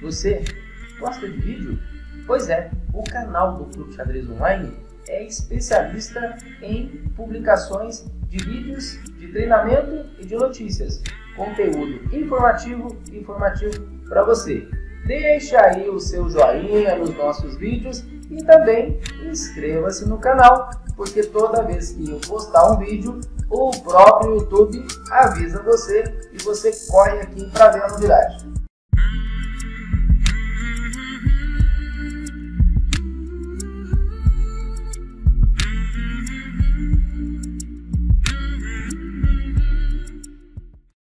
você gosta de vídeo? Pois é, o canal do Clube Xadrez Online é especialista em publicações de vídeos de treinamento e de notícias. Conteúdo informativo para você. Deixa aí o seu joinha nos nossos vídeos e também inscreva-se no canal, porque toda vez que eu postar um vídeo, o próprio YouTube avisa você e você corre aqui para ver a novidade.